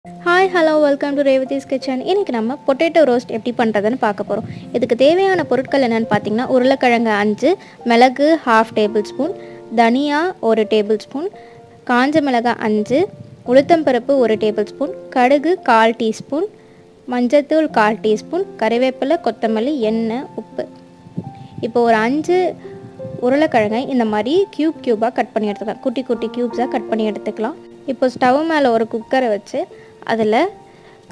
Hi hello welcome to Revathi's kitchen. இன்றைக்கி நம்ம potato roast எப்படி பண்ணுறதுன்னு பார்க்க போகிறோம். இதுக்கு தேவையான பொருட்கள் என்னென்னு பார்த்தீங்கன்னா, உருளைக்கிழங்கு 5, மிளகு 1/2 டேபிள் ஸ்பூன், தனியா 1 டேபிள் ஸ்பூன், காஞ்ச மிளகாய் 5, உளுத்தம்பருப்பு 1 டேபிள் ஸ்பூன், கடுகு 1/4 டீஸ்பூன், மஞ்சத்தூள் 1/4 டீஸ்பூன், கறிவேப்பிலை, கொத்தமல்லி, எண்ணெய், உப்பு. இப்போ ஒரு 5 உருளைக்கிழங்கை இந்த மாதிரி க்யூபாக கட் பண்ணி எடுத்துக்கலாம். குட்டி குட்டி க்யூப்ஸாக கட் பண்ணி எடுத்துக்கலாம். இப்போ ஸ்டவ் மேலே ஒரு குக்கரை வச்சு அதில்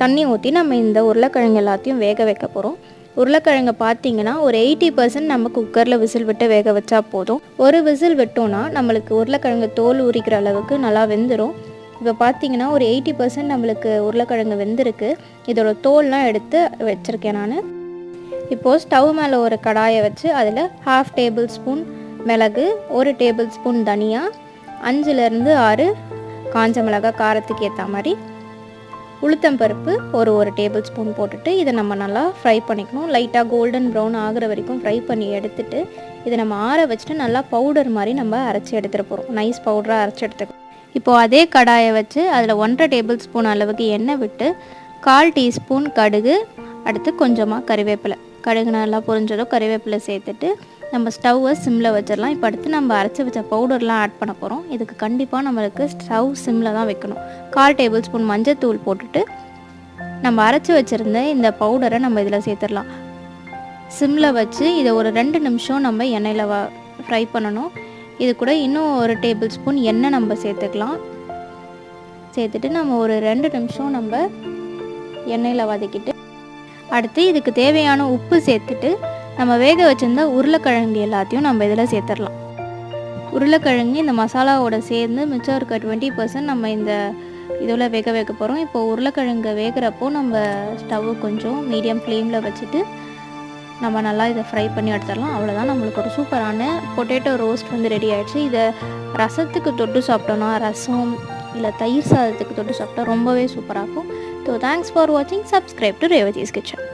தண்ணி ஊற்றி நம்ம இந்த உருளைக்கிழங்கு எல்லாத்தையும் வேக வைக்க போகிறோம். உருளைக்கிழங்கை பார்த்திங்கன்னா ஒரு 80% நம்ம குக்கரில் விசில் விட்டு வேக வச்சா போதும். ஒரு விசில் விட்டோன்னா நம்மளுக்கு உருளைக்கிழங்கு தோல் உரிக்கிற அளவுக்கு நல்லா வெந்துடும். இப்போ பார்த்திங்கன்னா ஒரு 80% நம்மளுக்கு உருளைக்கிழங்கு வெந்திருக்கு. இதோட தோல்லாம் எடுத்து வச்சுருக்கேன் நான். இப்போது ஸ்டவ் மேலே ஒரு கடாயை வச்சு அதில் 1/2 டேபிள் ஸ்பூன் மிளகு, 1 டேபிள் ஸ்பூன் தனியா, 5லேருந்து 6 காஞ்ச மிளகாய் காரத்துக்கு ஏற்ற மாதிரி, உளுத்தம்பருப்பு ஒரு டேபிள் ஸ்பூன் போட்டுட்டு இதை நம்ம நல்லா ஃப்ரை பண்ணிக்கணும். லைட்டாக கோல்டன் ப்ரௌன் ஆகிற வரைக்கும் ஃப்ரை பண்ணி எடுத்துகிட்டு இதை நம்ம ஆற வச்சுட்டு நல்லா பவுடர் மாதிரி நம்ம அரைச்சி எடுத்துகிட்டு போகிறோம். நைஸ் பவுடராக அரைச்சி எடுத்துக்கணும். இப்போது அதே கடாயை வச்சு அதில் 1.5 டேபிள் ஸ்பூன் அளவுக்கு எண்ணெய் விட்டு 1/4 டீஸ்பூன் கடுகு, அடுத்து கொஞ்சமாக கறிவேப்பிலை, கடுகு நல்லா பொரிஞ்சதும் கறிவேப்பிலை சேர்த்துட்டு நம்ம ஸ்டவ்வை சிம்மில் வச்சிடலாம். இப்போ அடுத்து நம்ம அரைச்சி வச்ச பவுடர்லாம் ஆட் பண்ண போகிறோம். இதுக்கு கண்டிப்பாக நம்மளுக்கு ஸ்டவ் சிம்மில் தான் வைக்கணும். 1/4 டேபிள் ஸ்பூன் மஞ்சத்தூள் போட்டுட்டு நம்ம அரைச்சி வச்சுருந்த இந்த பவுடரை நம்ம இதில் சேர்த்துடலாம். சிம்மில் வச்சு இதை ஒரு 2 நிமிஷம் நம்ம எண்ணெயில் ஃப்ரை பண்ணணும். இது கூட இன்னும் 1 டேபிள் ஸ்பூன் எண்ணெய் நம்ம சேர்த்துக்கலாம். சேர்த்துட்டு நம்ம ஒரு 2 நிமிஷம் நம்ம எண்ணெயில் வதக்கிட்டு அடுத்து இதுக்கு தேவையான உப்பு சேர்த்துட்டு நம்ம வேக வச்சுருந்த உருளைக்கிழங்கு எல்லாத்தையும் நம்ம இதில் சேர்த்துடலாம். உருளைக்கிழங்கு இந்த மசாலாவோட சேர்ந்து மிச்சம் இருக்க 20% நம்ம இந்த இதில் வேக வைக்க போகிறோம். இப்போது உருளைக்கிழங்கு வேகிறப்போ நம்ம ஸ்டவ்வு கொஞ்சம் மீடியம் ஃப்ளேமில் வச்சுட்டு நம்ம நல்லா இதை ஃப்ரை பண்ணி எடுத்துடலாம். அவ்வளோதான், நம்மளுக்கு ஒரு சூப்பரான பொட்டேட்டோ ரோஸ்ட் ரெடி ஆகிடுச்சு. இதை ரசத்துக்கு தொட்டு சாப்பிட்டோன்னா, ரசம் இல்லை தயிர் சாதத்துக்கு தொட்டு சாப்பிட்டா ரொம்பவே சூப்பராக இருக்கும். ஸோ தேங்க்ஸ் ஃபார் வாட்சிங். Subscribe to Revathi's kitchen.